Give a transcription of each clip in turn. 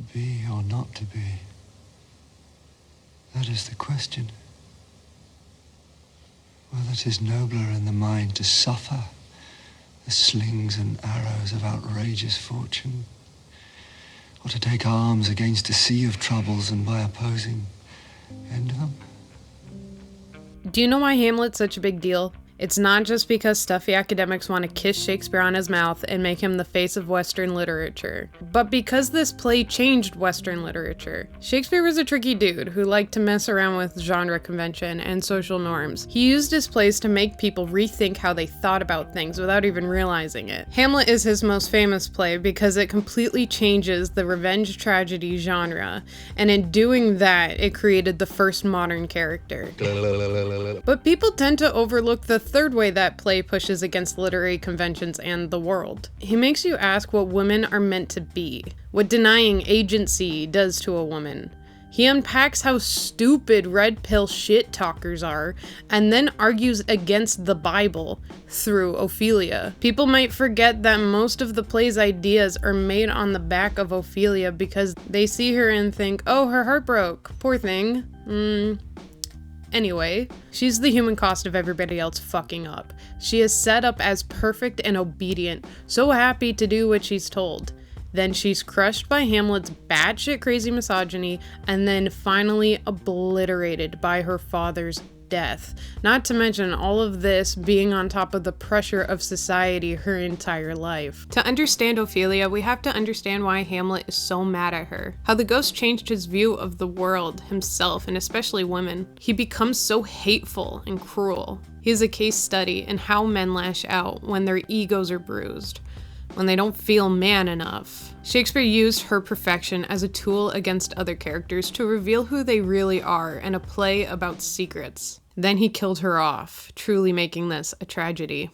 To be or not to be? That is the question. Whether 'tis nobler in the mind to suffer the slings and arrows of outrageous fortune, or to take arms against a sea of troubles and by opposing end them. Do you know why Hamlet's such a big deal? It's not just because stuffy academics want to kiss Shakespeare on his mouth and make him the face of Western literature, but because this play changed Western literature. Shakespeare was a tricky dude who liked to mess around with genre convention and social norms. He used his plays to make people rethink how they thought about things without even realizing it. Hamlet is his most famous play because it completely changes the revenge tragedy genre, and in doing that, it created the first modern character. But people tend to overlook the third way that play pushes against literary conventions and the world. He makes you ask what women are meant to be, what denying agency does to a woman. He unpacks how stupid red pill shit talkers are, and then argues against the Bible through Ophelia. People might forget that most of the play's ideas are made on the back of Ophelia because they see her and think, oh, her heart broke, poor thing. Anyway, she's the human cost of everybody else fucking up. She is set up as perfect and obedient, so happy to do what she's told. Then she's crushed by Hamlet's batshit crazy misogyny, and then finally obliterated by her father's death. Not to mention all of this being on top of the pressure of society her entire life. To understand Ophelia, we have to understand why Hamlet is so mad at her. How the ghost changed his view of the world, himself, and especially women. He becomes so hateful and cruel. He is a case study in how men lash out when their egos are bruised, when they don't feel man enough. Shakespeare used her perfection as a tool against other characters to reveal who they really are in a play about secrets. Then he killed her off, truly making this a tragedy.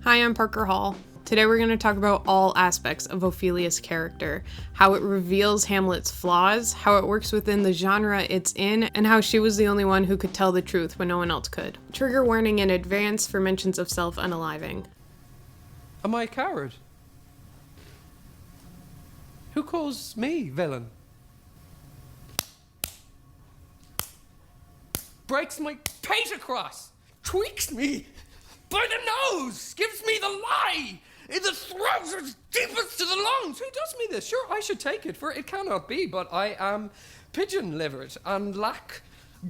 Hi, I'm Parker Hall. Today we're going to talk about all aspects of Ophelia's character, how it reveals Hamlet's flaws, how it works within the genre it's in, and how she was the only one who could tell the truth when no one else could. Trigger warning in advance for mentions of self-unaliving. Am I a coward? Who calls me villain? Breaks my pate across, tweaks me by the nose, gives me the lie in the throat as deepest to the lungs. Who does me this? Sure, I should take it, for it cannot be, but I am pigeon-livered and lack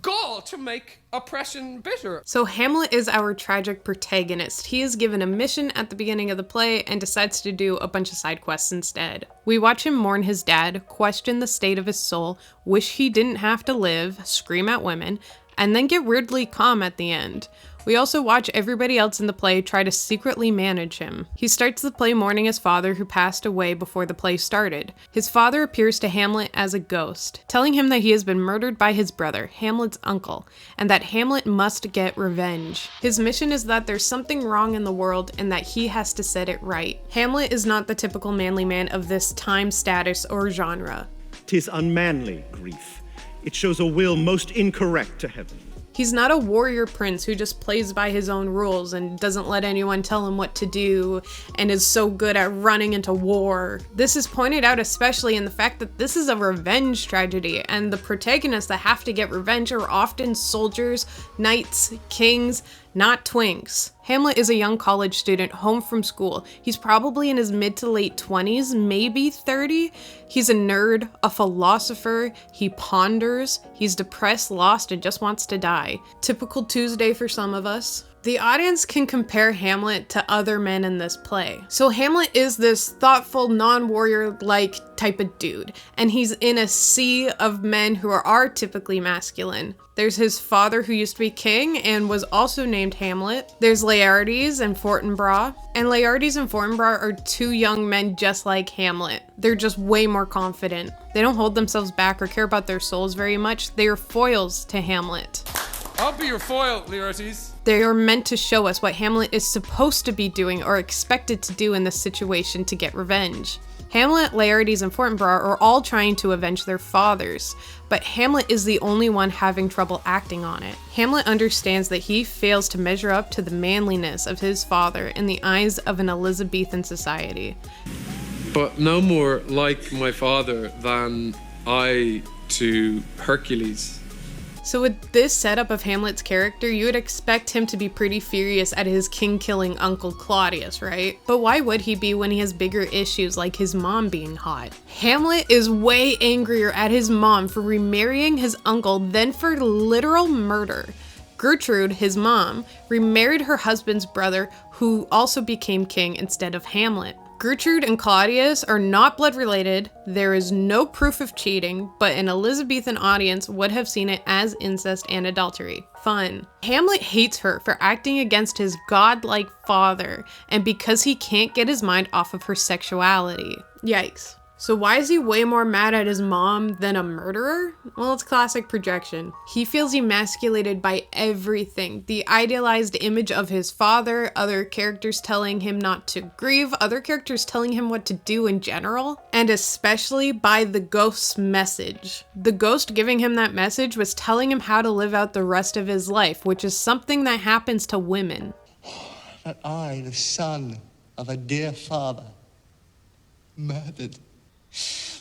gall to make oppression bitter. So Hamlet is our tragic protagonist. He is given a mission at the beginning of the play and decides to do a bunch of side quests instead. We watch him mourn his dad, question the state of his soul, wish he didn't have to live, scream at women, and then get weirdly calm at the end. We also watch everybody else in the play try to secretly manage him. He starts the play mourning his father who passed away before the play started. His father appears to Hamlet as a ghost, telling him that he has been murdered by his brother, Hamlet's uncle, and that Hamlet must get revenge. His mission is that there's something wrong in the world and that he has to set it right. Hamlet is not the typical manly man of this time, status, or genre. 'Tis unmanly grief. It shows a will most incorrect to heaven. He's not a warrior prince who just plays by his own rules and doesn't let anyone tell him what to do and is so good at running into war. This is pointed out especially in the fact that this is a revenge tragedy, and the protagonists that have to get revenge are often soldiers, knights, kings, not twinks. Hamlet is a young college student home from school. He's probably in his mid to late 20s, maybe 30. He's a nerd, a philosopher, he ponders, he's depressed, lost, and just wants to die. Typical Tuesday for some of us. The audience can compare Hamlet to other men in this play. So Hamlet is this thoughtful, non-warrior-like type of dude, and he's in a sea of men who are typically masculine. There's his father who used to be king and was also named Hamlet. There's Laertes and Fortinbras. And Laertes and Fortinbras are two young men just like Hamlet. They're just way more confident. They don't hold themselves back or care about their souls very much. They are foils to Hamlet. I'll be your foil, Laertes. They are meant to show us what Hamlet is supposed to be doing or expected to do in this situation to get revenge. Hamlet, Laertes, and Fortinbras are all trying to avenge their fathers, but Hamlet is the only one having trouble acting on it. Hamlet understands that he fails to measure up to the manliness of his father in the eyes of an Elizabethan society. but no more like my father than I to Hercules. So with this setup of Hamlet's character, you would expect him to be pretty furious at his king-killing uncle Claudius, right? But why would he be when he has bigger issues like his mom being hot? Hamlet is way angrier at his mom for remarrying his uncle than for literal murder. Gertrude, his mom, remarried her husband's brother, who also became king instead of Hamlet. Gertrude and Claudius are not blood related, there is no proof of cheating, but an Elizabethan audience would have seen it as incest and adultery. Fun. Hamlet hates her for acting against his godlike father, and because he can't get his mind off of her sexuality. Yikes. So why is he way more mad at his mom than a murderer? Well, it's classic projection. He feels emasculated by everything. The idealized image of his father, other characters telling him not to grieve, other characters telling him what to do in general, and especially by the ghost's message. The ghost giving him that message was telling him how to live out the rest of his life, which is something that happens to women. That I, the son of a dear father, murdered,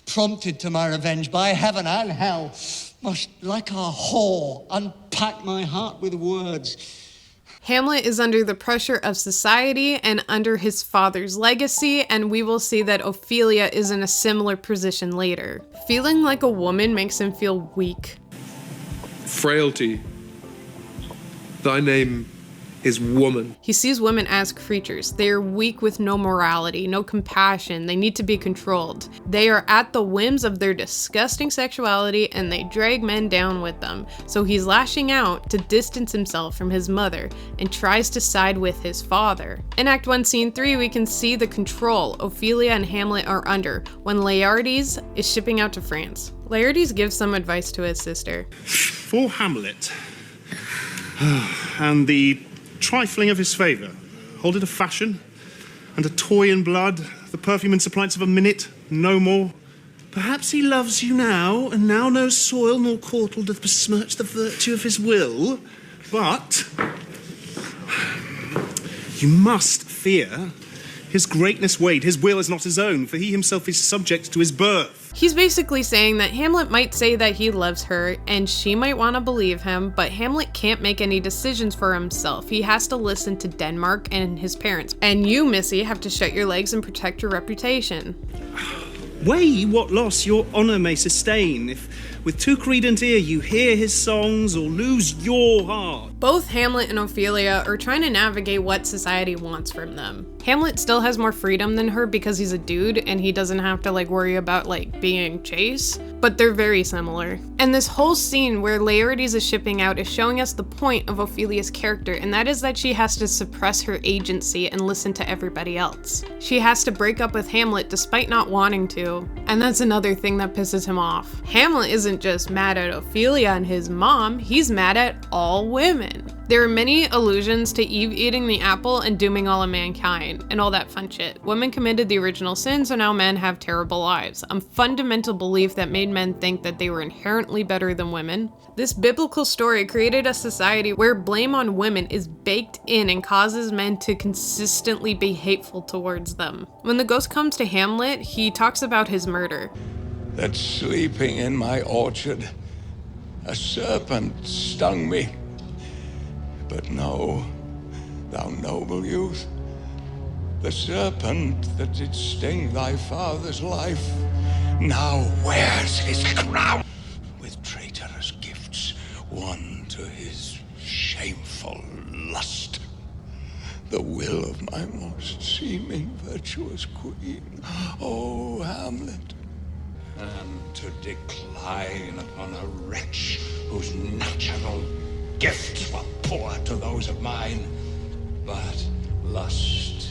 prompted to my revenge by heaven and hell, must, like a whore, unpack my heart with words. Hamlet is under the pressure of society and under his father's legacy, and we will see that Ophelia is in a similar position later. Feeling like a woman makes him feel weak. Frailty. Thy name is woman. He sees women as creatures. They are weak with no morality, no compassion. They need to be controlled. They are at the whims of their disgusting sexuality and they drag men down with them. So he's lashing out to distance himself from his mother and tries to side with his father. In Act 1, Scene 3, we can see the control Ophelia and Hamlet are under when Laertes is shipping out to France. Laertes gives some advice to his sister. For Hamlet, and the trifling of his favour, hold it a fashion, and a toy in blood, the perfume and suppliance of a minute, no more. Perhaps he loves you now, and now no soil nor caudle doth besmirch the virtue of his will, but you must fear his greatness weighed, his will is not his own, for he himself is subject to his birth. He's basically saying that Hamlet might say that he loves her, and she might want to believe him, but Hamlet can't make any decisions for himself. He has to listen to Denmark and his parents. And you, Missy, have to shut your legs and protect your reputation. Weigh what loss your honour may sustain, if with too credent ear you hear his songs or lose your heart. Both Hamlet and Ophelia are trying to navigate what society wants from them. Hamlet still has more freedom than her because he's a dude and he doesn't have to worry about being chased, but they're very similar. And this whole scene where Laertes is shipping out is showing us the point of Ophelia's character, and that is that she has to suppress her agency and listen to everybody else. She has to break up with Hamlet despite not wanting to, and that's another thing that pisses him off. Hamlet isn't just mad at Ophelia and his mom, he's mad at all women. There are many allusions to Eve eating the apple and dooming all of mankind, and all that fun shit. Women committed the original sin, so now men have terrible lives. A fundamental belief that made men think that they were inherently better than women. This biblical story created a society where blame on women is baked in and causes men to consistently be hateful towards them. When the ghost comes to Hamlet, he talks about his murder. That sleeping in my orchard, a serpent stung me. But no, thou noble youth, the serpent that did sting thy father's life, now wears his crown with traitorous gifts won to his shameful lust. The will of my most seeming virtuous queen, O Hamlet. And to decline upon a wretch whose natural gifts were poor to those of mine. But lust,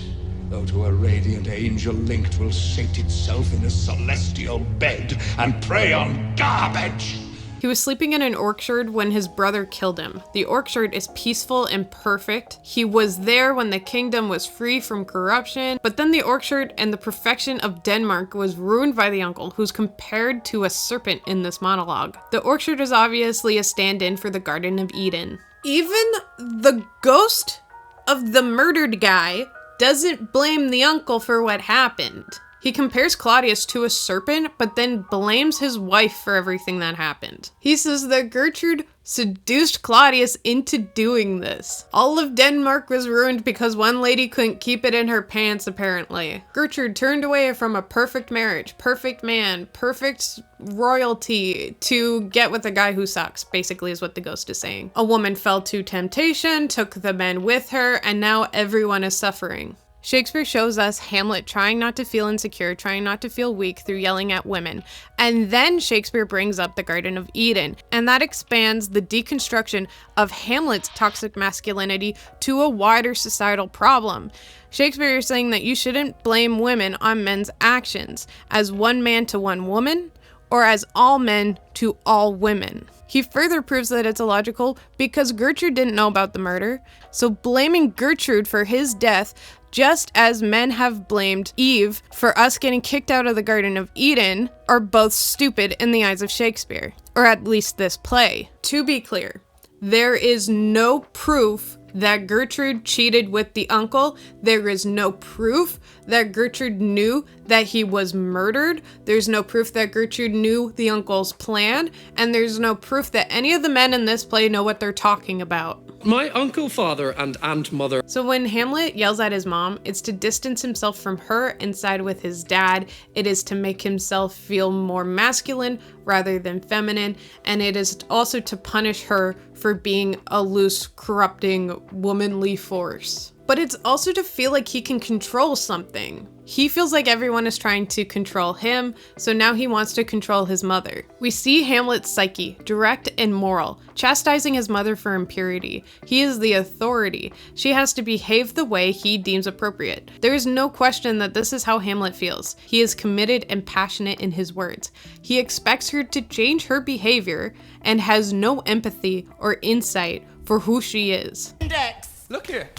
though to a radiant angel linked, will sate itself in a celestial bed and prey on garbage. He was sleeping in an orchard when his brother killed him. The orchard is peaceful and perfect. He was there when the kingdom was free from corruption, but then the orchard and the perfection of Denmark was ruined by the uncle, who's compared to a serpent in this monologue. The orchard is obviously a stand-in for the Garden of Eden. Even the ghost of the murdered guy doesn't blame the uncle for what happened. He compares Claudius to a serpent, but then blames his wife for everything that happened. He says that Gertrude seduced Claudius into doing this. All of Denmark was ruined because one lady couldn't keep it in her pants, apparently. Gertrude turned away from a perfect marriage, perfect man, perfect royalty to get with a guy who sucks, basically is what the ghost is saying. A woman fell to temptation, took the men with her, and now everyone is suffering. Shakespeare shows us Hamlet trying not to feel insecure, trying not to feel weak through yelling at women. And then Shakespeare brings up the Garden of Eden, and that expands the deconstruction of Hamlet's toxic masculinity to a wider societal problem. Shakespeare is saying that you shouldn't blame women on men's actions, as one man to one woman, or as all men to all women. He further proves that it's illogical because Gertrude didn't know about the murder, so blaming Gertrude for his death, just as men have blamed Eve for us getting kicked out of the Garden of Eden, are both stupid in the eyes of Shakespeare, or at least this play. To be clear, there is no proof that Gertrude cheated with the uncle. There is no proof that Gertrude knew that he was murdered. There's no proof that Gertrude knew the uncle's plan, and there's no proof that any of the men in this play know what they're talking about. My uncle, father, and aunt mother. So when Hamlet yells at his mom, it's to distance himself from her and side with his dad. It is to make himself feel more masculine rather than feminine, and it is also to punish her for being a loose, corrupting, womanly force. But it's also to feel like he can control something. He feels like everyone is trying to control him, so now he wants to control his mother. We see Hamlet's psyche, direct and moral, chastising his mother for impurity. He is the authority. She has to behave the way he deems appropriate. There is no question that this is how Hamlet feels. He is committed and passionate in his words. He expects her to change her behavior and has no empathy or insight for who she is. Index. Look here.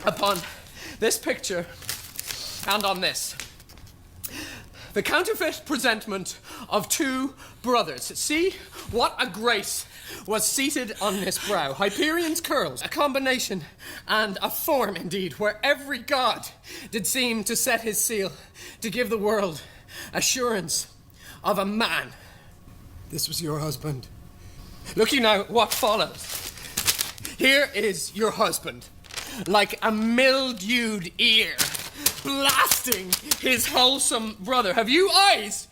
Upon this picture and on this, the counterfeit presentment of two brothers. See what a grace was seated on this brow. Hyperion's curls, a combination and a form indeed, where every god did seem to set his seal to give the world assurance of a man. This was your husband. Look you now what follows. Here is your husband, like a mildewed ear, blasting his wholesome brother. Have you eyes?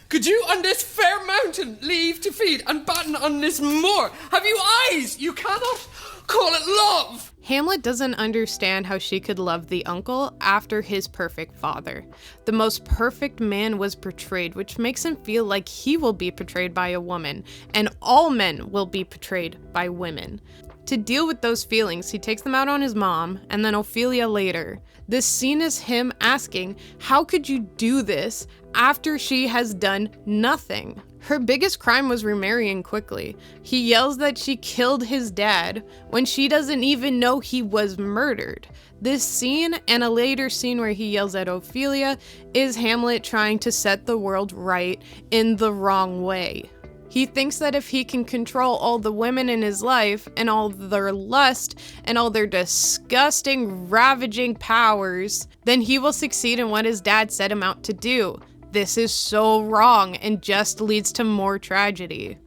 Could you on this fair mountain leave to feed and batten on this moor? Have you eyes? You cannot call it love. Hamlet doesn't understand how she could love the uncle after his perfect father. The most perfect man was portrayed, which makes him feel like he will be portrayed by a woman, and all men will be portrayed by women. To deal with those feelings, he takes them out on his mom, and then Ophelia later. This scene is him asking, how could you do this after she has done nothing? Her biggest crime was remarrying quickly. He yells that she killed his dad when she doesn't even know he was murdered. This scene and a later scene where he yells at Ophelia is Hamlet trying to set the world right in the wrong way. He thinks that if he can control all the women in his life and all their lust and all their disgusting, ravaging powers, then he will succeed in what his dad set him out to do. This is so wrong and just leads to more tragedy.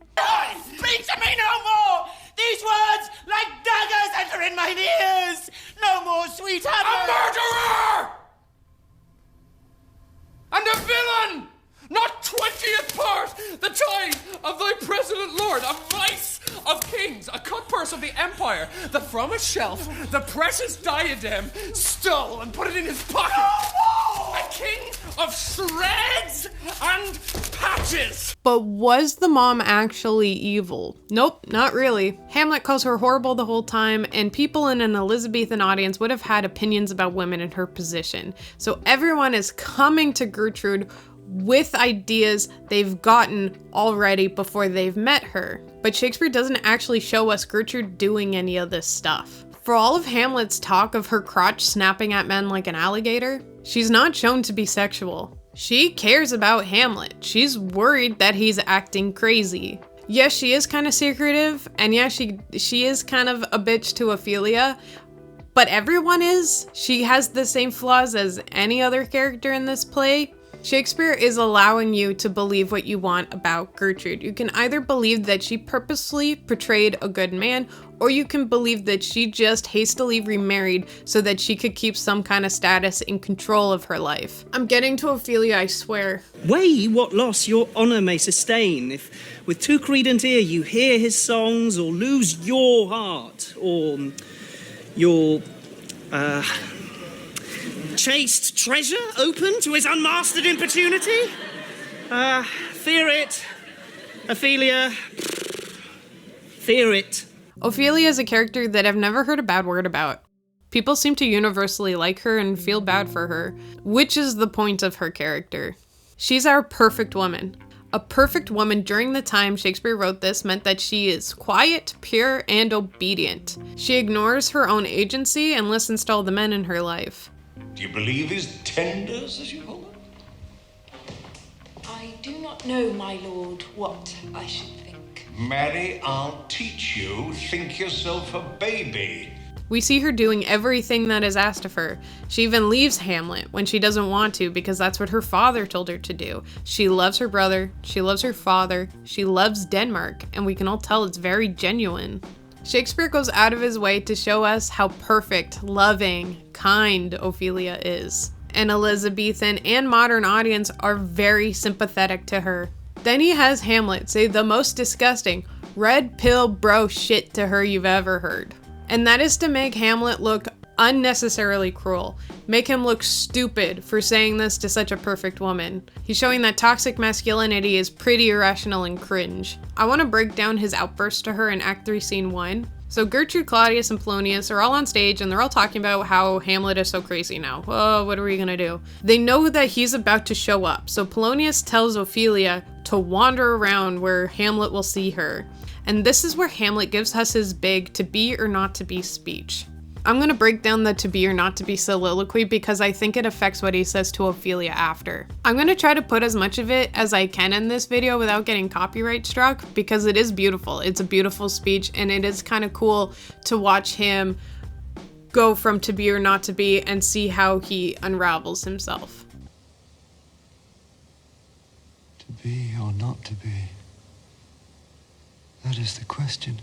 Speak to me no more! These words, like daggers, enter in mine ears! No more, sweetheart! A murderer! And a villain! Not 20th part the time of thy president lord, a vice of kings, a cut purse of the empire, that from a shelf the precious diadem stole and put it in his pocket. No! A king of shreds and patches. But was the mom actually evil? Nope, not really. Hamlet calls her horrible the whole time, and people in an Elizabethan audience would have had opinions about women in her position. So everyone is coming to Gertrude with ideas they've gotten already before they've met her. But Shakespeare doesn't actually show us Gertrude doing any of this stuff. For all of Hamlet's talk of her crotch snapping at men like an alligator, she's not shown to be sexual. She cares about Hamlet. She's worried that he's acting crazy. Yes, she is kind of secretive, and yes, she is kind of a bitch to Ophelia, but everyone is. She has the same flaws as any other character in this play. Shakespeare is allowing you to believe what you want about Gertrude. You can either believe that she purposely portrayed a good man, or you can believe that she just hastily remarried so that she could keep some kind of status in control of her life. I'm getting to Ophelia, I swear. Weigh what loss your honour may sustain, if with too credent ear you hear his songs, or lose your heart, or your, chaste treasure open to his unmastered importunity? Fear it, Ophelia. Fear it. Ophelia is a character that I've never heard a bad word about. People seem to universally like her and feel bad for her, which is the point of her character. She's our perfect woman. A perfect woman during the time Shakespeare wrote this meant that she is quiet, pure, and obedient. She ignores her own agency and listens to all the men in her life. Do you believe his tenders, as you call them? I do not know, my lord, what I should think. Mary, I'll teach you. Think yourself a baby. We see her doing everything that is asked of her. She even leaves Hamlet when she doesn't want to because that's what her father told her to do. She loves her brother, she loves her father, she loves Denmark, and we can all tell it's very genuine. Shakespeare goes out of his way to show us how perfect, loving, kind Ophelia is. An Elizabethan and modern audience are very sympathetic to her. Then he has Hamlet say the most disgusting, red pill bro shit to her you've ever heard. And that is to make Hamlet look unnecessarily cruel, make him look stupid for saying this to such a perfect woman. He's showing that toxic masculinity is pretty irrational and cringe. I want to break down his outburst to her in Act 3, Scene 1. So Gertrude, Claudius, and Polonius are all on stage and they're all talking about how Hamlet is so crazy now. Oh, what are we gonna do? They know that he's about to show up, so Polonius tells Ophelia to wander around where Hamlet will see her. And this is where Hamlet gives us his big to be or not to be speech. I'm gonna break down the to be or not to be soliloquy because I think it affects what he says to Ophelia after. I'm gonna try to put as much of it as I can in this video without getting copyright struck because it is beautiful. It's a beautiful speech and it is kind of cool to watch him go from to be or not to be and see how he unravels himself. To be or not to be? That is the question.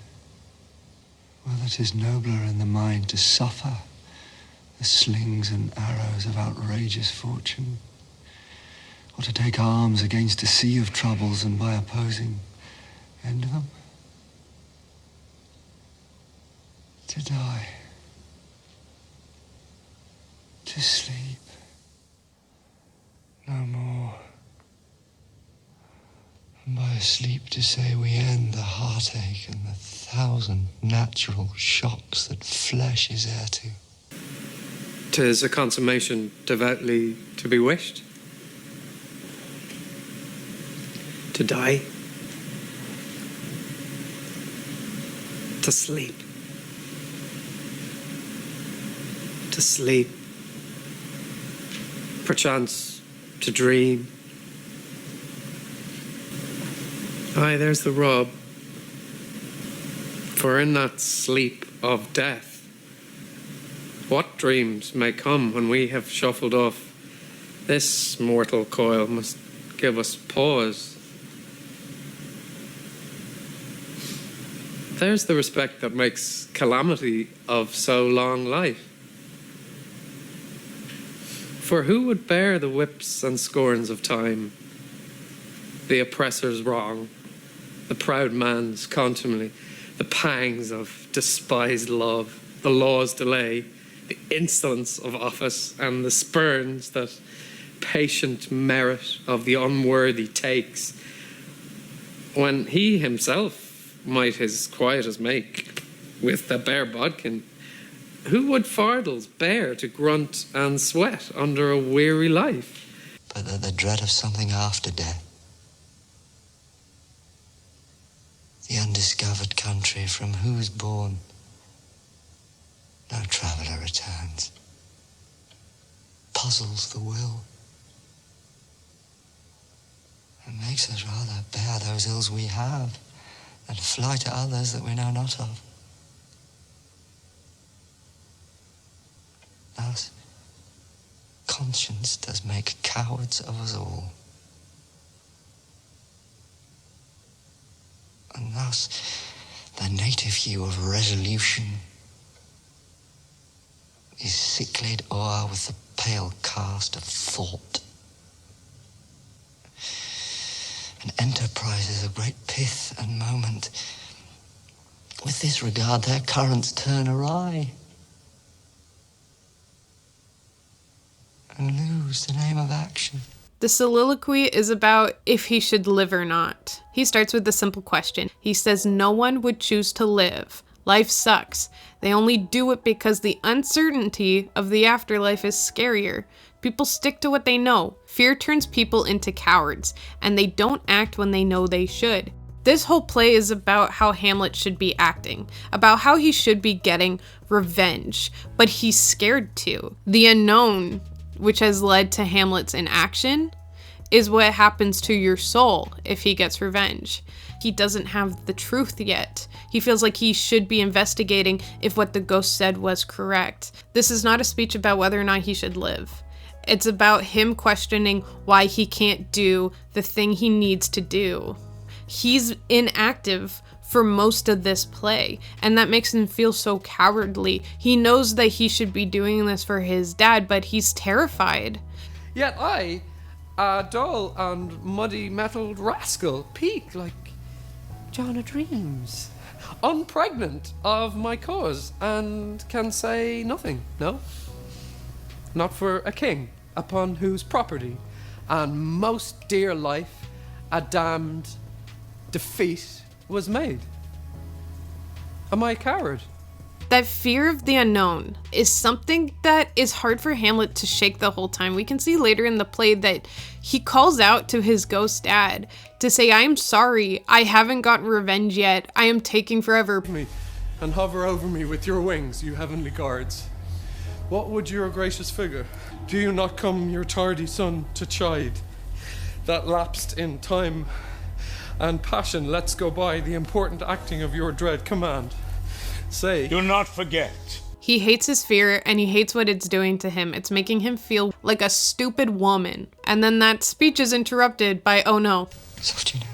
Whether it is nobler in the mind to suffer the slings and arrows of outrageous fortune, or to take arms against a sea of troubles and by opposing end them. To die. To sleep. No more. And by sleep to say we end the heartache and the 1,000 natural shocks that flesh is heir to. 'Tis a consummation devoutly to be wished. To die. To sleep. To sleep. Perchance to dream. Aye, there's the rub. For in that sleep of death, what dreams may come when we have shuffled off this mortal coil must give us pause. There's the respect that makes calamity of so long life. For who would bear the whips and scorns of time, the oppressor's wrong, the proud man's contumely, the pangs of despised love, the law's delay, the insolence of office, and the spurns that patient merit of the unworthy takes, when he himself might his quietus make with the bare bodkin? Who would fardels bear to grunt and sweat under a weary life? But that the dread of something after death, the undiscovered country from whose bourne no traveller returns, puzzles the will and makes us rather bear those ills we have than fly to others that we know not of. Alas, conscience does make cowards of us all. And thus, the native hue of resolution is sicklied o'er with the pale cast of thought. And enterprises of great pith and moment, with this regard their currents turn awry, and lose the name of action. The soliloquy is about if he should live or not. He starts with a simple question. He says no one would choose to live. Life sucks. They only do it because the uncertainty of the afterlife is scarier. People stick to what they know. Fear turns people into cowards, and they don't act when they know they should. This whole play is about how Hamlet should be acting, about how he should be getting revenge, but he's scared to. The unknown, which has led to Hamlet's inaction, is what happens to your soul if he gets revenge. He doesn't have the truth yet. He feels like he should be investigating if what the ghost said was correct. This is not a speech about whether or not he should live. It's about him questioning why he can't do the thing he needs to do. He's inactive for most of this play, and that makes him feel so cowardly. He knows that he should be doing this for his dad, but he's terrified. Yet I, a dull and muddy-mettled rascal, peak like John o' Dreams, unpregnant of my cause, and can say nothing, no? Not for a king, upon whose property and most dear life a damned defeat was made. Am I a coward? That fear of the unknown is something that is hard for Hamlet to shake the whole time. We can see later in the play that he calls out to his ghost dad to say, "I'm sorry, I haven't gotten revenge yet. I am taking forever." And hover over me with your wings, you heavenly guards. What would your gracious figure? Do you not come your tardy son to chide, that lapsed in time and passion lets go by the important acting of your dread command? Say, do not forget. He hates his fear, and he hates what it's doing to him. It's making him feel like a stupid woman. And then that speech is interrupted by, oh no. Softino.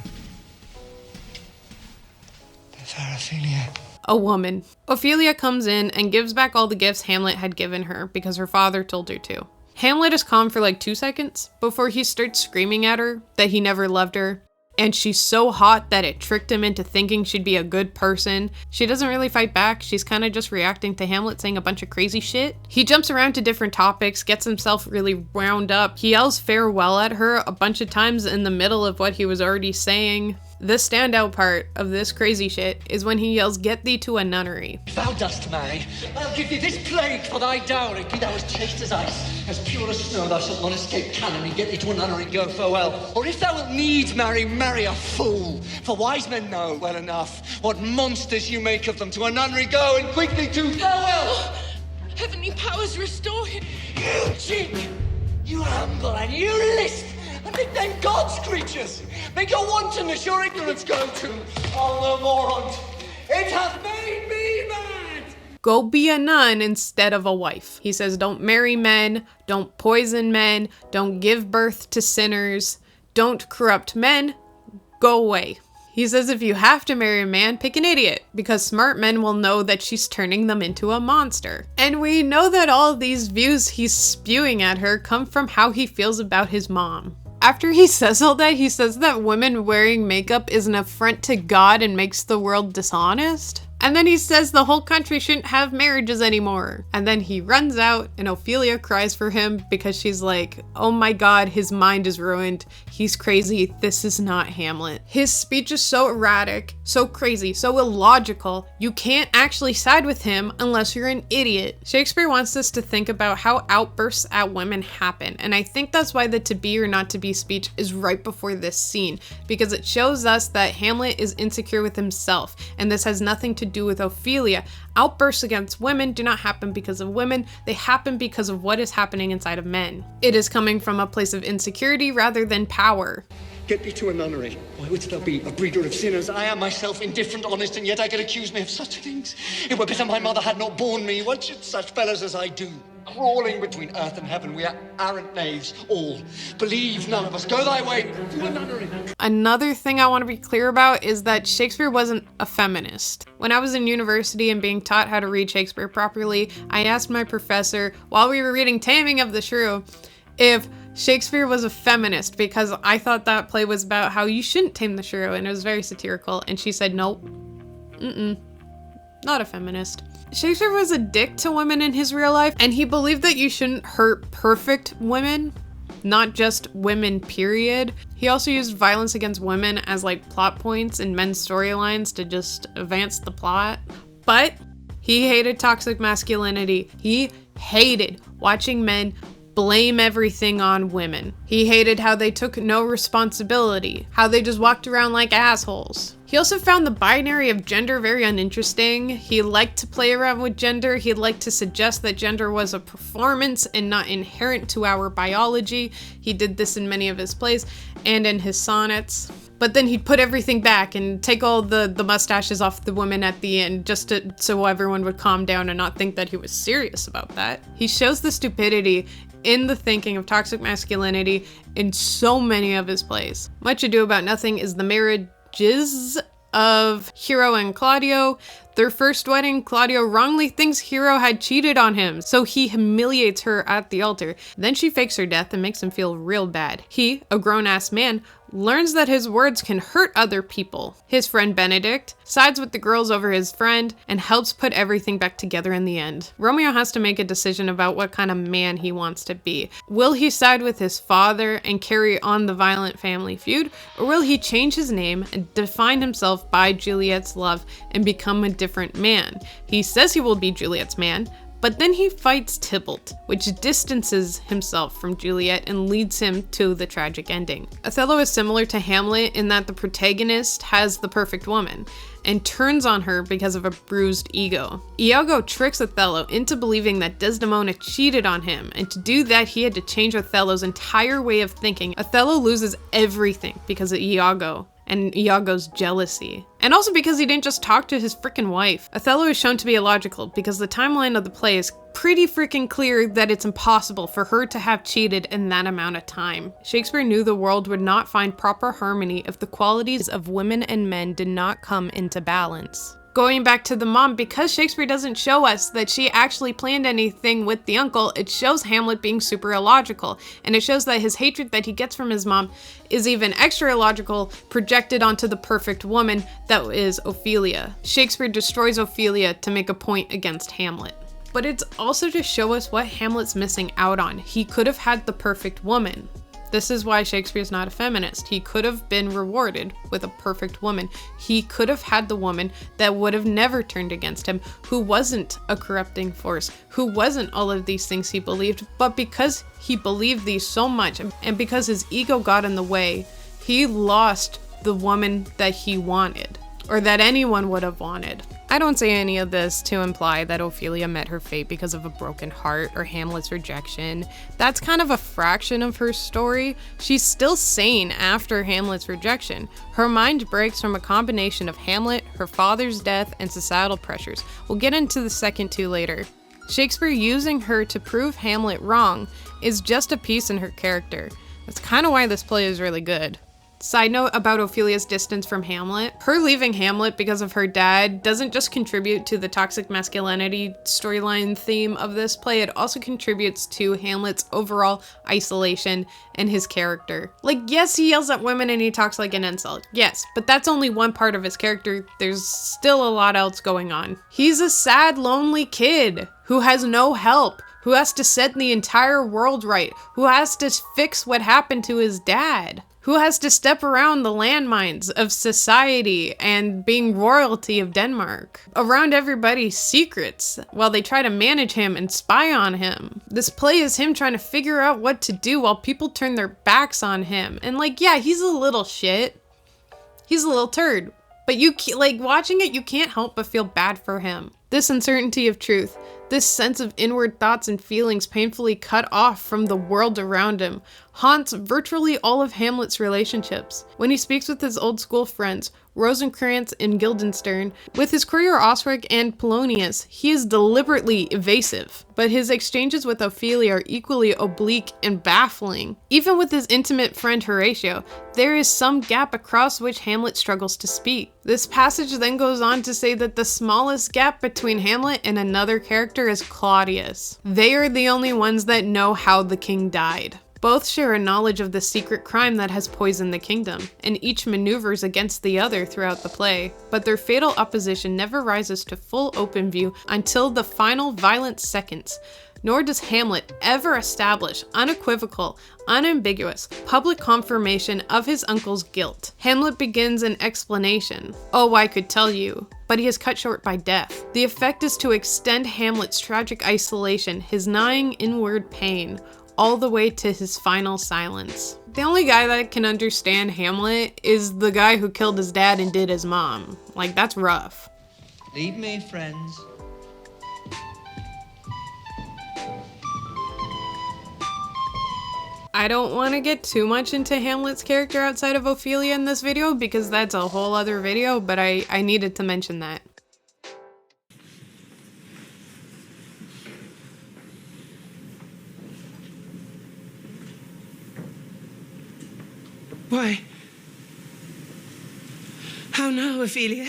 The fair Ophelia. A woman. Ophelia comes in and gives back all the gifts Hamlet had given her because her father told her to. Hamlet is calm for like 2 seconds before he starts screaming at her that he never loved her. And she's so hot that it tricked him into thinking she'd be a good person. She doesn't really fight back. She's kind of just reacting to Hamlet saying a bunch of crazy shit. He jumps around to different topics, gets himself really wound up. He yells farewell at her a bunch of times in the middle of what he was already saying. The standout part of this crazy shit is when he yells, "Get thee to a nunnery." If thou dost marry, I'll give thee this plague for thy dowry. Be thou as chaste as ice, as pure as snow, thou shalt not escape calumny. Get thee to a nunnery, go farewell. Or if thou wilt needs marry, marry a fool. For wise men know well enough what monsters you make of them. To a nunnery go, and quickly to farewell. Heavenly powers restore him. You cheek, you humble and you list, and make them God's creatures. Make your wantonness your ignorance go to. Oh, no more on't. It hath made me mad. Go be a nun instead of a wife. He says don't marry men, don't poison men, don't give birth to sinners, don't corrupt men, go away. He says if you have to marry a man, pick an idiot, because smart men will know that she's turning them into a monster. And we know that all of these views he's spewing at her come from how he feels about his mom. After he says all that, he says that women wearing makeup is an affront to God and makes the world dishonest. And then he says the whole country shouldn't have marriages anymore. And then he runs out and Ophelia cries for him because she's like, oh my God, his mind is ruined. He's crazy. This is not Hamlet. His speech is so erratic, so crazy, so illogical. You can't actually side with him unless you're an idiot. Shakespeare wants us to think about how outbursts at women happen. And I think that's why the to be or not to be speech is right before this scene, because it shows us that Hamlet is insecure with himself. And this has nothing to do with Ophelia. Outbursts against women do not happen because of women, they happen because of what is happening inside of men. It is coming from a place of insecurity rather than power. Get thee to a nunnery. Why wouldst thou be a breeder of sinners? I am myself indifferent, honest, and yet I could accuse me of such things. It were better my mother had not borne me. What should such fellows as I do? crawling between earth and heaven. We are arrant knaves, all. Believe none of us. Go thy way to a nunnery. Another thing I want to be clear about is that Shakespeare wasn't a feminist. When I was in university and being taught how to read Shakespeare properly, I asked my professor, while we were reading Taming of the Shrew, if Shakespeare was a feminist, because I thought that play was about how you shouldn't tame the shrew, and it was very satirical, and she said, nope, not a feminist. Shakespeare was a dick to women in his real life, and he believed that you shouldn't hurt perfect women, not just women, period. He also used violence against women as like plot points in men's storylines to just advance the plot. But he hated toxic masculinity. He hated watching men blame everything on women. He hated how they took no responsibility, how they just walked around like assholes. He also found the binary of gender very uninteresting. He liked to play around with gender. He liked to suggest that gender was a performance and not inherent to our biology. He did this in many of his plays and in his sonnets. But then he'd put everything back and take all the mustaches off the women at the end just so everyone would calm down and not think that he was serious about that. He shows the stupidity in the thinking of toxic masculinity in so many of his plays. Much Ado About Nothing is the marriages of Hero and Claudio. Their first wedding, Claudio wrongly thinks Hero had cheated on him, so he humiliates her at the altar. Then she fakes her death and makes him feel real bad. He, a grown-ass man, learns that his words can hurt other people. His friend Benedict sides with the girls over his friend and helps put everything back together in the end. Romeo has to make a decision about what kind of man he wants to be. Will he side with his father and carry on the violent family feud, or will he change his name and define himself by Juliet's love and become a different man? He says he will be Juliet's man, but then he fights Tybalt, which distances himself from Juliet and leads him to the tragic ending. Othello is similar to Hamlet in that the protagonist has the perfect woman and turns on her because of a bruised ego. Iago tricks Othello into believing that Desdemona cheated on him, and to do that he had to change Othello's entire way of thinking. Othello loses everything because of Iago and Iago's jealousy. And also because he didn't just talk to his freaking wife. Othello is shown to be illogical because the timeline of the play is pretty freaking clear that it's impossible for her to have cheated in that amount of time. Shakespeare knew the world would not find proper harmony if the qualities of women and men did not come into balance. Going back to the mom, because Shakespeare doesn't show us that she actually planned anything with the uncle, it shows Hamlet being super illogical, and it shows that his hatred that he gets from his mom is even extra illogical, projected onto the perfect woman that is Ophelia. Shakespeare destroys Ophelia to make a point against Hamlet. But it's also to show us what Hamlet's missing out on. He could have had the perfect woman. This is why Shakespeare's not a feminist. He could have been rewarded with a perfect woman. He could have had the woman that would have never turned against him, who wasn't a corrupting force, who wasn't all of these things he believed, but because he believed these so much, and because his ego got in the way, he lost the woman that he wanted, or that anyone would have wanted. I don't say any of this to imply that Ophelia met her fate because of a broken heart or Hamlet's rejection. That's kind of a fraction of her story. She's still sane after Hamlet's rejection. Her mind breaks from a combination of Hamlet, her father's death, and societal pressures. We'll get into the second two later. Shakespeare using her to prove Hamlet wrong is just a piece in her character. That's kind of why this play is really good. Side note about Ophelia's distance from Hamlet. Her leaving Hamlet because of her dad doesn't just contribute to the toxic masculinity storyline theme of this play, it also contributes to Hamlet's overall isolation and his character. Like, yes, he yells at women and he talks like an incel. Yes, but that's only one part of his character. There's still a lot else going on. He's a sad, lonely kid who has no help, who has to set the entire world right, who has to fix what happened to his dad, who has to step around the landmines of society and being royalty of Denmark, around everybody's secrets, while they try to manage him and spy on him. This play is him trying to figure out what to do while people turn their backs on him. And like, yeah, he's a little shit. He's a little turd. But watching it, you can't help but feel bad for him. This uncertainty of truth, this sense of inward thoughts and feelings painfully cut off from the world around him, haunts virtually all of Hamlet's relationships. When he speaks with his old school friends, Rosencrantz and Guildenstern. With his courier Osric and Polonius, he is deliberately evasive, but his exchanges with Ophelia are equally oblique and baffling. Even with his intimate friend Horatio, there is some gap across which Hamlet struggles to speak. This passage then goes on to say that the smallest gap between Hamlet and another character is Claudius. They are the only ones that know how the king died. Both share a knowledge of the secret crime that has poisoned the kingdom, and each maneuvers against the other throughout the play, but their fatal opposition never rises to full open view until the final violent seconds. Nor does Hamlet ever establish unequivocal, unambiguous, public confirmation of his uncle's guilt. Hamlet begins an explanation. "Oh, I could tell you," but he is cut short by death. The effect is to extend Hamlet's tragic isolation, his gnawing inward pain, all the way to his final silence. The only guy that can understand Hamlet is the guy who killed his dad and did his mom. Like, that's rough. Leave me, friends. I don't want to get too much into Hamlet's character outside of Ophelia in this video because that's a whole other video, but I needed to mention that. Why? How now, Ophelia?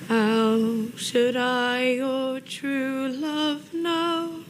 How should I your true love know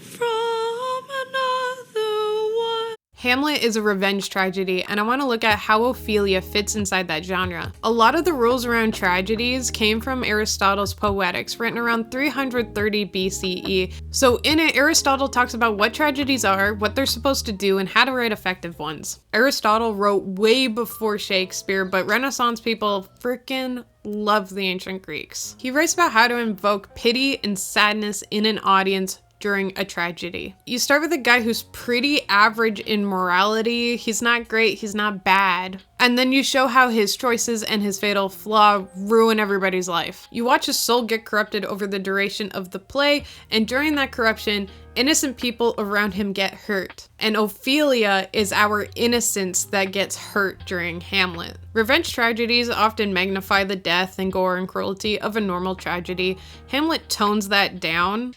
from another one? Hamlet is a revenge tragedy, and I want to look at how Ophelia fits inside that genre. A lot of the rules around tragedies came from Aristotle's Poetics, written around 330 BCE. So in it, Aristotle talks about what tragedies are, what they're supposed to do, and how to write effective ones. Aristotle wrote way before Shakespeare, but Renaissance people frickin' love the ancient Greeks. He writes about how to invoke pity and sadness in an audience during a tragedy. You start with a guy who's pretty average in morality. He's not great, he's not bad. And then you show how his choices and his fatal flaw ruin everybody's life. You watch his soul get corrupted over the duration of the play, and during that corruption, innocent people around him get hurt. And Ophelia is our innocence that gets hurt during Hamlet. Revenge tragedies often magnify the death and gore and cruelty of a normal tragedy. Hamlet tones that down.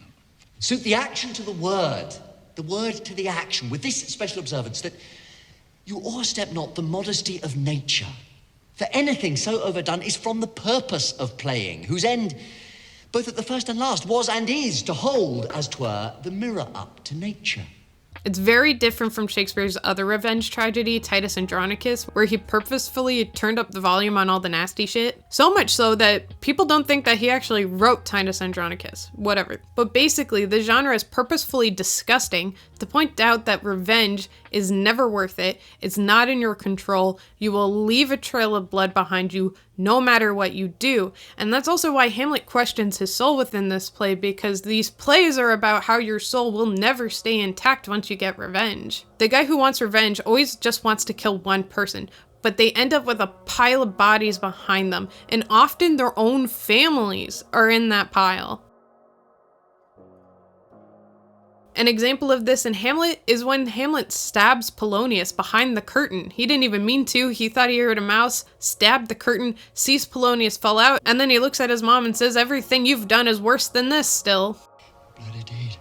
Suit the action to the word to the action, with this special observance that you o'erstep not the modesty of nature. For anything so overdone is from the purpose of playing, whose end, both at the first and last, was and is to hold, as 'twere, the mirror up to nature. It's very different from Shakespeare's other revenge tragedy, Titus Andronicus, where he purposefully turned up the volume on all the nasty shit. So much so that people don't think that he actually wrote Titus Andronicus. Whatever. But basically, the genre is purposefully disgusting to point out that revenge is never worth it, it's not in your control, you will leave a trail of blood behind you no matter what you do. And that's also why Hamlet questions his soul within this play, because these plays are about how your soul will never stay intact once you get revenge. The guy who wants revenge always just wants to kill one person, but they end up with a pile of bodies behind them, and often their own families are in that pile. An example of this in Hamlet is when Hamlet stabs Polonius behind the curtain. He didn't even mean to, he thought he heard a mouse, stabbed the curtain, sees Polonius fall out, and then he looks at his mom and says, "Everything you've done is worse than this still." Bloody deed.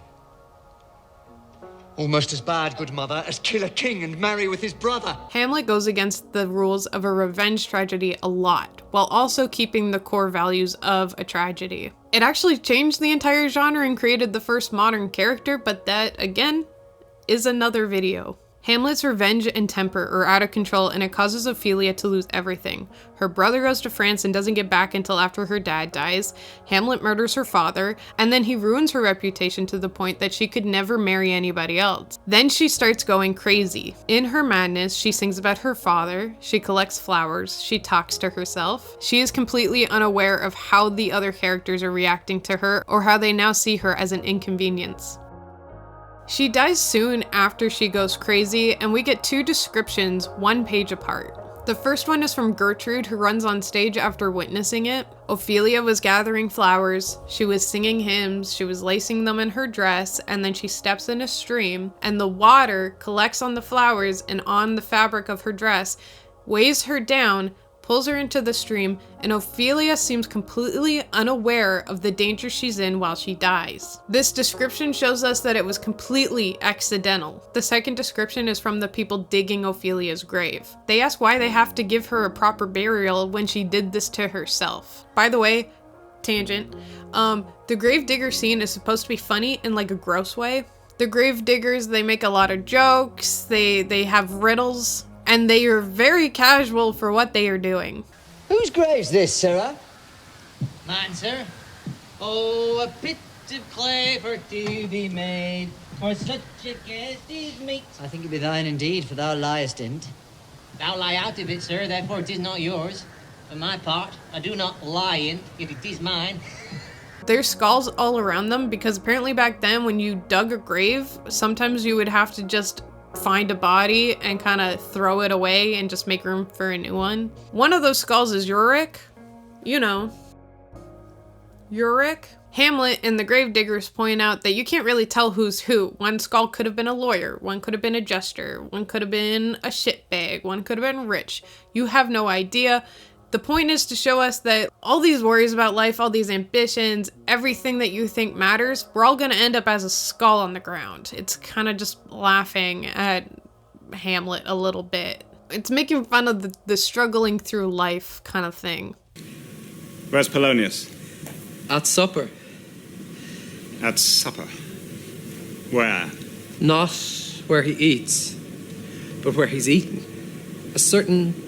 Almost as bad, good mother, as kill a king and marry with his brother. Hamlet goes against the rules of a revenge tragedy a lot, while also keeping the core values of a tragedy. It actually changed the entire genre and created the first modern character, but that, again, is another video. Hamlet's revenge and temper are out of control, and it causes Ophelia to lose everything. Her brother goes to France and doesn't get back until after her dad dies. Hamlet murders her father, and then he ruins her reputation to the point that she could never marry anybody else. Then she starts going crazy. In her madness, she sings about her father, she collects flowers, she talks to herself. She is completely unaware of how the other characters are reacting to her, or how they now see her as an inconvenience. She dies soon after she goes crazy, and we get two descriptions 1 page apart. The first one is from Gertrude, who runs on stage after witnessing it. Ophelia was gathering flowers, she was singing hymns, she was lacing them in her dress, and then she steps in a stream, and the water collects on the flowers and on the fabric of her dress, weighs her down, pulls her into the stream, and Ophelia seems completely unaware of the danger she's in while she dies. This description shows us that it was completely accidental. The second description is from the people digging Ophelia's grave. They ask why they have to give her a proper burial when she did this to herself. By the way, tangent, the grave digger scene is supposed to be funny in like a gross way. The grave diggers, they make a lot of jokes, they have riddles, and they are very casual for what they are doing. Whose grave's this, sirrah? Mine, sir. Oh, a bit of clay for to be made, for such a guest is meet. I think it be thine indeed, for thou liest in't. Thou lie out of it, sir, therefore it is not yours. For my part, I do not lie in, yet it is mine. There's skulls all around them because apparently back then when you dug a grave, sometimes you would have to just find a body and kind of throw it away and just make room for a new one. One of those skulls is Uric. You know, Uric. Hamlet and the gravediggers point out that you can't really tell who's who. One skull could have been a lawyer, one could have been a jester, one could have been a shitbag, one could have been rich. You have no idea. The point is to show us that all these worries about life, all these ambitions, everything that you think matters, we're all going to end up as a skull on the ground. It's kind of just laughing at Hamlet a little bit. It's making fun of the struggling through life kind of thing. Where's Polonius? At supper. At supper? Where? Not where he eats, but where he's eaten. A certain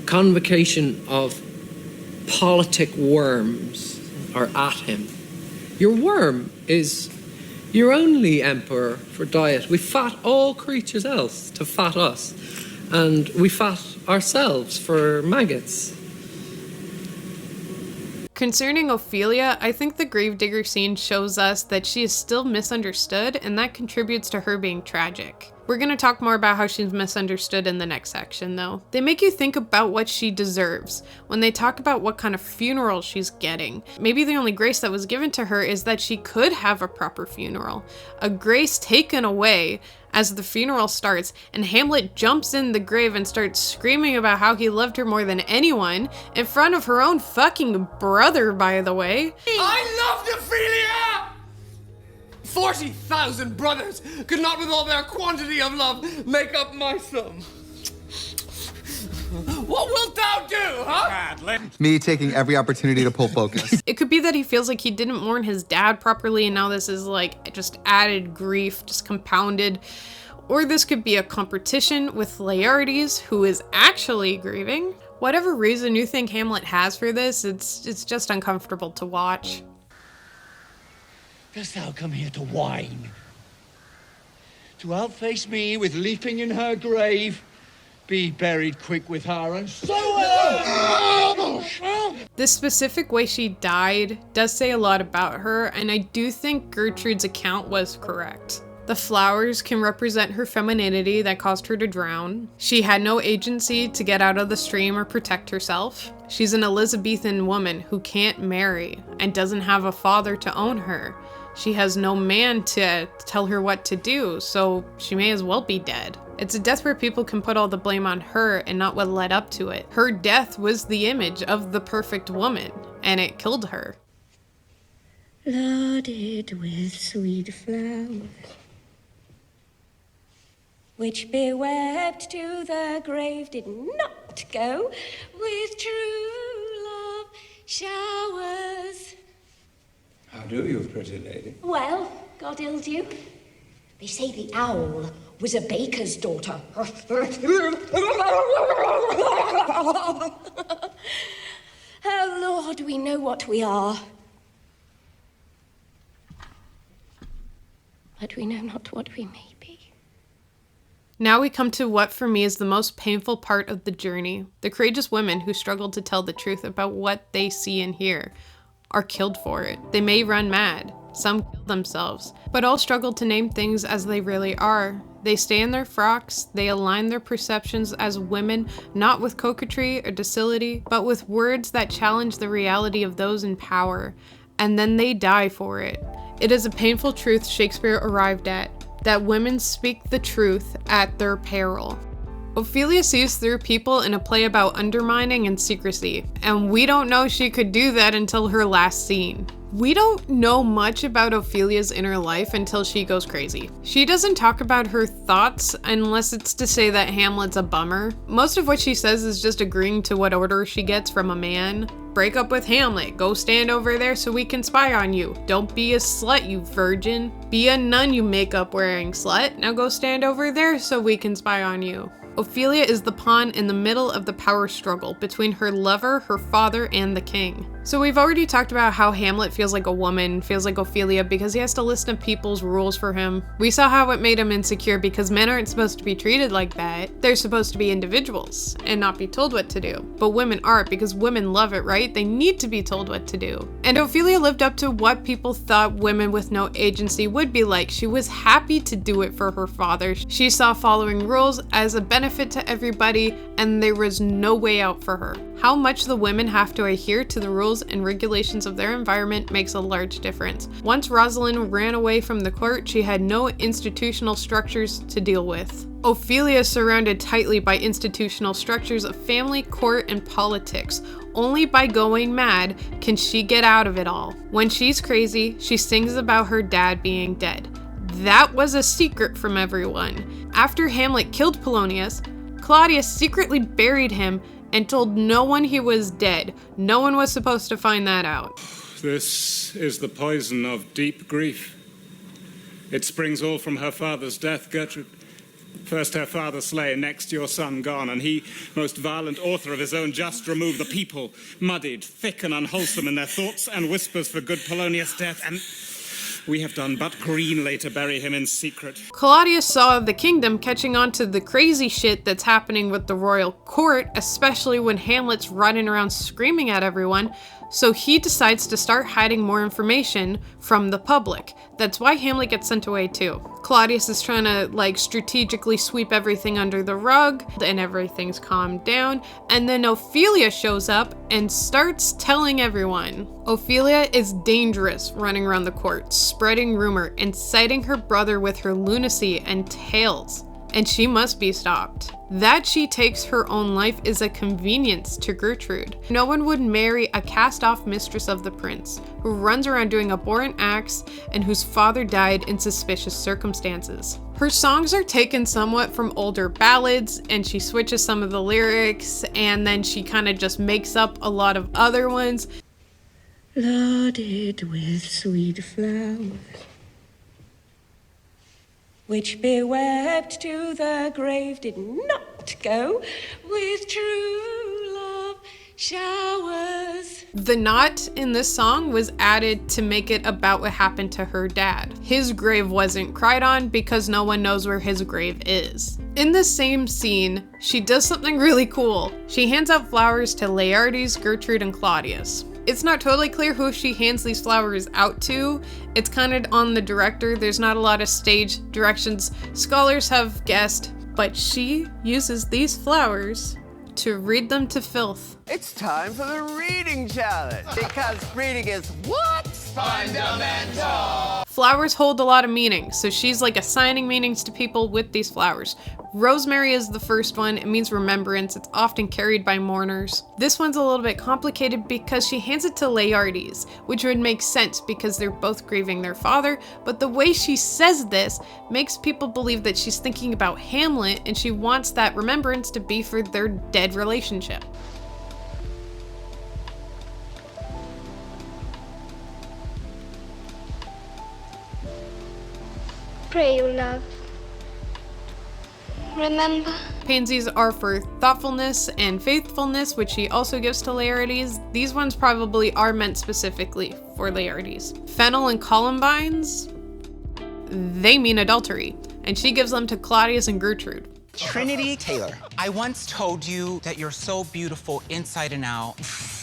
convocation of politic worms are at him. Your worm is your only emperor for diet. We fat all creatures else to fat us, and we fat ourselves for maggots. Concerning Ophelia, I think the gravedigger scene shows us that she is still misunderstood, and that contributes to her being tragic. We're going to talk more about how she's misunderstood in the next section, though. They make you think about what she deserves when they talk about what kind of funeral she's getting. Maybe the only grace that was given to her is that she could have a proper funeral. A grace taken away as the funeral starts, and Hamlet jumps in the grave and starts screaming about how he loved her more than anyone, in front of her own fucking brother, by the way. I loved Ophelia! 40,000 brothers could not with all their quantity of love make up my sum. What wilt thou do, huh? Me taking every opportunity to pull focus. It could be that he feels like he didn't mourn his dad properly and now this is like just added grief, just compounded. Or this could be a competition with Laertes, who is actually grieving. Whatever reason you think Hamlet has for this, it's just uncomfortable to watch. Dost thou come here to whine? To outface me with leaping in her grave? Be buried quick with her and so This specific way she died does say a lot about her, and I do think Gertrude's account was correct. The flowers can represent her femininity that caused her to drown. She had no agency to get out of the stream or protect herself. She's an Elizabethan woman who can't marry and doesn't have a father to own her. She has no man to tell her what to do, so she may as well be dead. It's a death where people can put all the blame on her and not what led up to it. Her death was the image of the perfect woman, and it killed her. Loaded with sweet flowers, which bewept to the grave, did not go with true love showers. How do you, pretty lady? Well, God ill do. They say the owl was a baker's daughter. Oh, Lord, we know what we are. But we know not what we may be. Now we come to what for me is the most painful part of the journey. The courageous women who struggle to tell the truth about what they see and hear are killed for it. They may run mad. Some kill themselves, but all struggle to name things as they really are. They stay in their frocks, they align their perceptions as women, not with coquetry or docility, but with words that challenge the reality of those in power, and then they die for it. It is a painful truth Shakespeare arrived at, that women speak the truth at their peril. Ophelia sees through people in a play about undermining and secrecy, and we don't know she could do that until her last scene. We don't know much about Ophelia's inner life until she goes crazy. She doesn't talk about her thoughts unless it's to say that Hamlet's a bummer. Most of what she says is just agreeing to what order she gets from a man. Break up with Hamlet, go stand over there so we can spy on you. Don't be a slut, you virgin. Be a nun, you makeup wearing slut. Now go stand over there so we can spy on you. Ophelia is the pawn in the middle of the power struggle between her lover, her father, and the king. So we've already talked about how Hamlet feels like a woman, feels like Ophelia because he has to listen to people's rules for him. We saw how it made him insecure because men aren't supposed to be treated like that. They're supposed to be individuals and not be told what to do. But women aren't because women love it, right? They need to be told what to do. And Ophelia lived up to what people thought women with no agency would be like. She was happy to do it for her father. She saw following rules as a benefit to everybody, and there was no way out for her. How much the women have to adhere to the rules and regulations of their environment makes a large difference. Once Rosalind ran away from the court, she had no institutional structures to deal with. Ophelia is surrounded tightly by institutional structures of family, court, and politics. Only by going mad can she get out of it all. When she's crazy, she sings about her dad being dead. That was a secret from everyone. After Hamlet killed Polonius, Claudius secretly buried him and told no one he was dead. No one was supposed to find that out. This is the poison of deep grief. It springs all from her father's death, Gertrude. First her father slain, next your son gone, and he, most violent author of his own just, removed the people, muddied, thick and unwholesome in their thoughts and whispers for good Polonius' death, and we have done but greenly to bury him in secret. Claudius saw the kingdom catching on to the crazy shit that's happening with the royal court, especially when Hamlet's running around screaming at everyone, so he decides to start hiding more information from the public. That's why Hamlet gets sent away too. Claudius is trying to strategically sweep everything under the rug, and everything's calmed down, and then Ophelia shows up and starts telling everyone. Ophelia is dangerous running around the court, spreading rumor, inciting her brother with her lunacy and tales. And she must be stopped. That she takes her own life is a convenience to Gertrude. No one would marry a cast-off mistress of the prince, who runs around doing abhorrent acts and whose father died in suspicious circumstances. Her songs are taken somewhat from older ballads, and she switches some of the lyrics, and then she kind of just makes up a lot of other ones. Loaded with sweet flowers, which bewept to the grave, did not go with true love showers. The not in this song was added to make it about what happened to her dad. His grave wasn't cried on because no one knows where his grave is. In the same scene, she does something really cool. She hands out flowers to Laertes, Gertrude, and Claudius. It's not totally clear who she hands these flowers out to. It's kind of on the director. There's not a lot of stage directions. Scholars have guessed, but she uses these flowers to read them to filth. It's time for the reading challenge, because reading is what? Fundamental! Flowers hold a lot of meaning, so she's assigning meanings to people with these flowers. Rosemary is the first one. It means remembrance. It's often carried by mourners. This one's a little bit complicated because she hands it to Laertes, which would make sense because they're both grieving their father, but the way she says this makes people believe that she's thinking about Hamlet and she wants that remembrance to be for their dead relationship. Pray, you love. Remember? Pansies are for thoughtfulness and faithfulness, which she also gives to Laertes. These ones probably are meant specifically for Laertes. Fennel and columbines, they mean adultery, and she gives them to Claudius and Gertrude. Trinity Taylor, I once told you that you're so beautiful inside and out.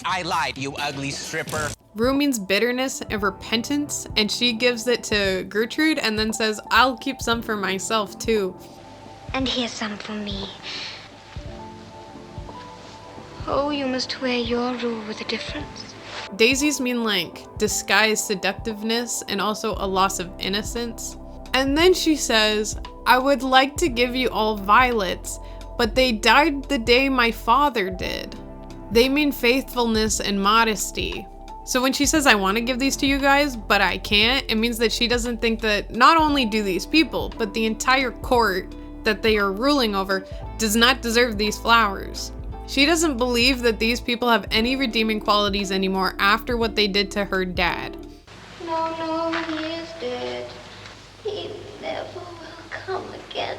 I lied, you ugly stripper. Rue means bitterness and repentance, and she gives it to Gertrude and then says, I'll keep some for myself too. And here's some for me. Oh, you must wear your rule with a difference. Daisies mean like disguised seductiveness and also a loss of innocence. And then she says, I would like to give you all violets, but they died the day my father did. They mean faithfulness and modesty. So when she says, I want to give these to you guys, but I can't, it means that she doesn't think that not only do these people, but the entire court that they are ruling over does not deserve these flowers. She doesn't believe that these people have any redeeming qualities anymore after what they did to her dad. No, he is dead. He never will come again.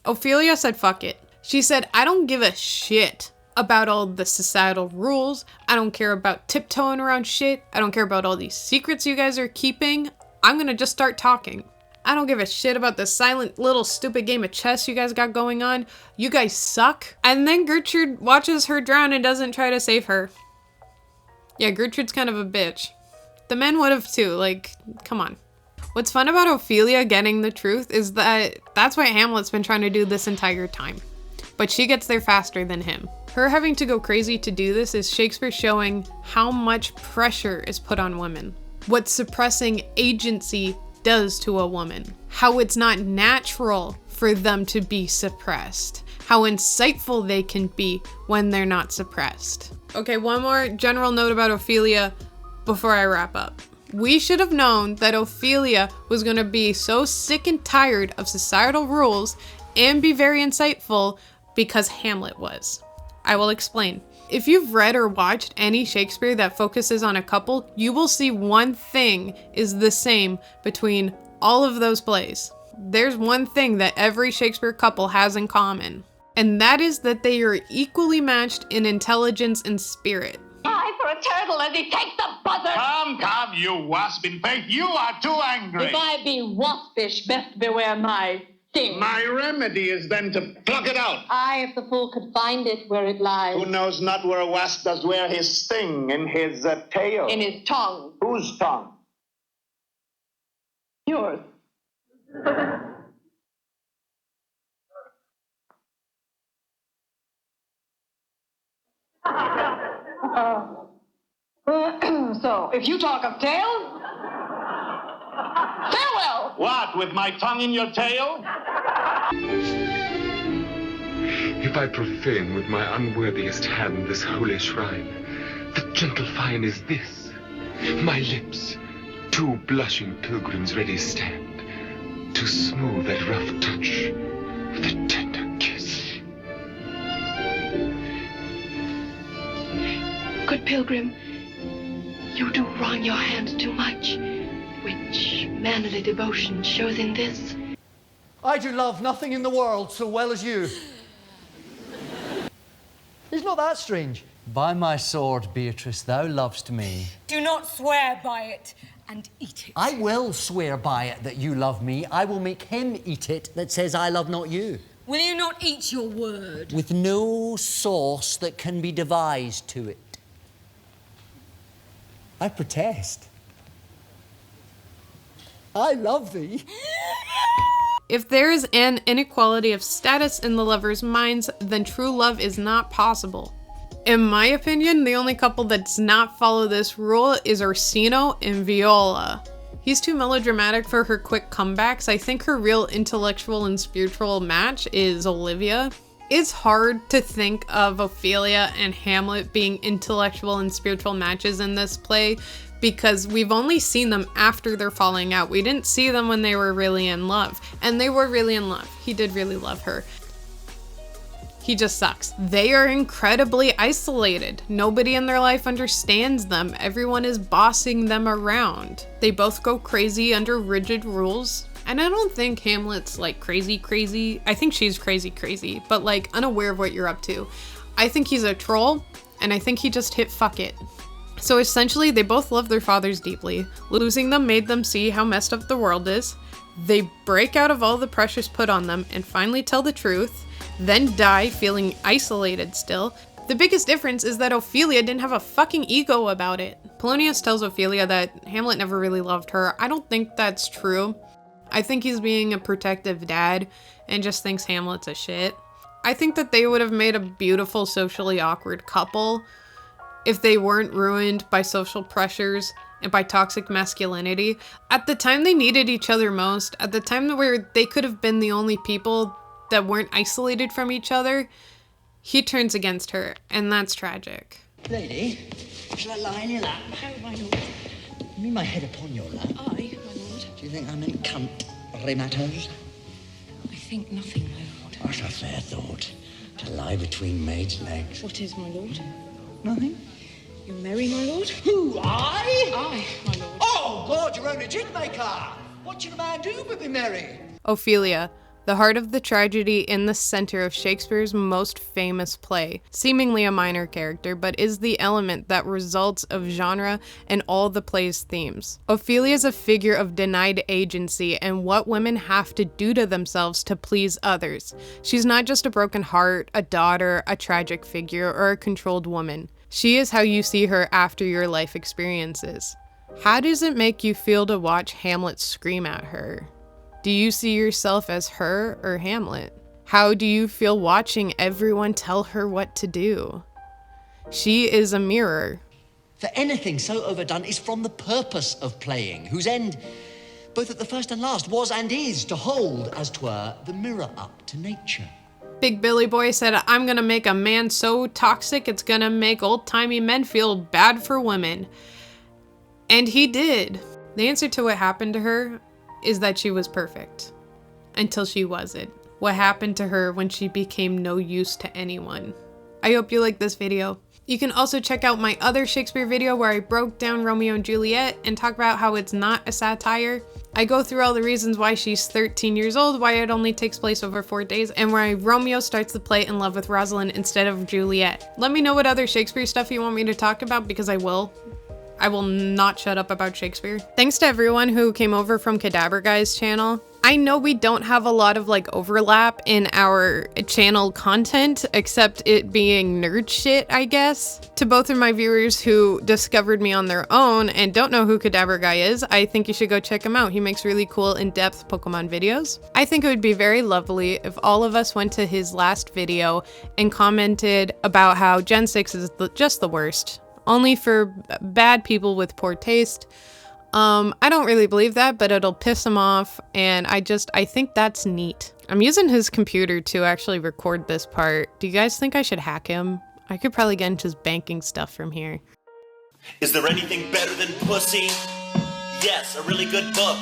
Ophelia said fuck it. She said, I don't give a shit about all the societal rules. I don't care about tiptoeing around shit. I don't care about all these secrets you guys are keeping. I'm gonna just start talking. I don't give a shit about the silent little stupid game of chess you guys got going on. You guys suck. And then Gertrude watches her drown and doesn't try to save her. Yeah, Gertrude's kind of a bitch. The men would have too, like, come on. What's fun about Ophelia getting the truth is that that's what Hamlet's been trying to do this entire time. But she gets there faster than him. Her having to go crazy to do this is Shakespeare showing how much pressure is put on women. What suppressing agency does to a woman. How it's not natural for them to be suppressed. How insightful they can be when they're not suppressed. Okay, one more general note about Ophelia before I wrap up. We should have known that Ophelia was going to be so sick and tired of societal rules and be very insightful because Hamlet was. I will explain. If you've read or watched any Shakespeare that focuses on a couple, you will see one thing is the same between all of those plays. There's one thing that every Shakespeare couple has in common, and that is that they are equally matched in intelligence and spirit. Eye for a turtle as he takes the buzzard. Come, you wasp in faith, you are too angry. If I be waspish, best beware my sting. My remedy is then to pluck it out. I, if the fool could find it where it lies. Who knows not where a wasp does wear his sting? In his tail. In his tongue. Whose tongue? Yours. So, if you talk of tails, farewell! What, with my tongue in your tail? If I profane with my unworthiest hand this holy shrine, the gentle fine is this. My lips, two blushing pilgrims ready stand, to smooth that rough touch with a tender kiss. Good pilgrim, you do wrong your hands too much, which manly devotion shows in this. I do love nothing in the world so well as you. Is not that strange? By my sword, Beatrice, thou lovest me. Do not swear by it and eat it. I will swear by it that you love me. I will make him eat it that says I love not you. Will you not eat your word? With no sauce that can be devised to it. I protest. I love thee. If there is an inequality of status in the lovers' minds, then true love is not possible. In my opinion, the only couple that does not follow this rule is Orsino and Viola. He's too melodramatic for her quick comebacks. I think her real intellectual and spiritual match is Olivia. It's hard to think of Ophelia and Hamlet being intellectual and spiritual matches in this play because we've only seen them after they're falling out. We didn't see them when they were really in love. And they were really in love. He did really love her. He just sucks. They are incredibly isolated. Nobody in their life understands them. Everyone is bossing them around. They both go crazy under rigid rules. And I don't think Hamlet's like crazy. I think she's crazy, but like unaware of what you're up to. I think he's a troll, and I think he just hit fuck it. So essentially, they both love their fathers deeply. Losing them made them see how messed up the world is. They break out of all the pressures put on them and finally tell the truth, then die feeling isolated still. The biggest difference is that Ophelia didn't have a fucking ego about it. Polonius tells Ophelia that Hamlet never really loved her. I don't think that's true. I think he's being a protective dad and just thinks Hamlet's a shit. I think that they would have made a beautiful socially awkward couple if they weren't ruined by social pressures and by toxic masculinity. At the time they needed each other most, at the time where they could have been the only people that weren't isolated from each other, he turns against her, and that's tragic. Lady, shall I lie in your lap? Oh, my lord. Give me my head upon your lap. Aye, my lord. Do you think I'm in cunt matters? I think nothing, my lord. What a fair thought, to lie between maids' legs. What is, my lord? Nothing. You're merry, my lord? Who, I? Aye, my lord. Oh, God, you're only a gin maker. What should a man do but be merry? Ophelia, the heart of the tragedy in the center of Shakespeare's most famous play, seemingly a minor character, but is the element that results of genre and all the play's themes. Ophelia is a figure of denied agency and what women have to do to themselves to please others. She's not just a broken heart, a daughter, a tragic figure, or a controlled woman. She is how you see her after your life experiences. How does it make you feel to watch Hamlet scream at her? Do you see yourself as her or Hamlet? How do you feel watching everyone tell her what to do? She is a mirror. For anything so overdone is from the purpose of playing, whose end, both at the first and last, was and is to hold, as 'twere, the mirror up to nature. Big Billy Boy said, I'm gonna make a man so toxic it's gonna make old-timey men feel bad for women. And he did. The answer to what happened to her is that she was perfect. Until she wasn't. What happened to her when she became no use to anyone. I hope you like this video. You can also check out my other Shakespeare video where I broke down Romeo and Juliet and talk about how it's not a satire. I go through all the reasons why she's 13 years old, why it only takes place over 4 days, and why Romeo starts the play in love with Rosalind instead of Juliet. Let me know what other Shakespeare stuff you want me to talk about, because I will. I will not shut up about Shakespeare. Thanks to everyone who came over from Cadaver Guy's channel. I know we don't have a lot of overlap in our channel content, except it being nerd shit, I guess. To both of my viewers who discovered me on their own and don't know who Cadaver Guy is, I think you should go check him out. He makes really cool, in-depth Pokemon videos. I think it would be very lovely if all of us went to his last video and commented about how Gen 6 is just the worst. Only for bad people with poor taste. I don't really believe that, but it'll piss him off, and I think that's neat. I'm using his computer to actually record this part. Do you guys think I should hack him? I could probably get into his banking stuff from here. Is there anything better than pussy? Yes, a really good book.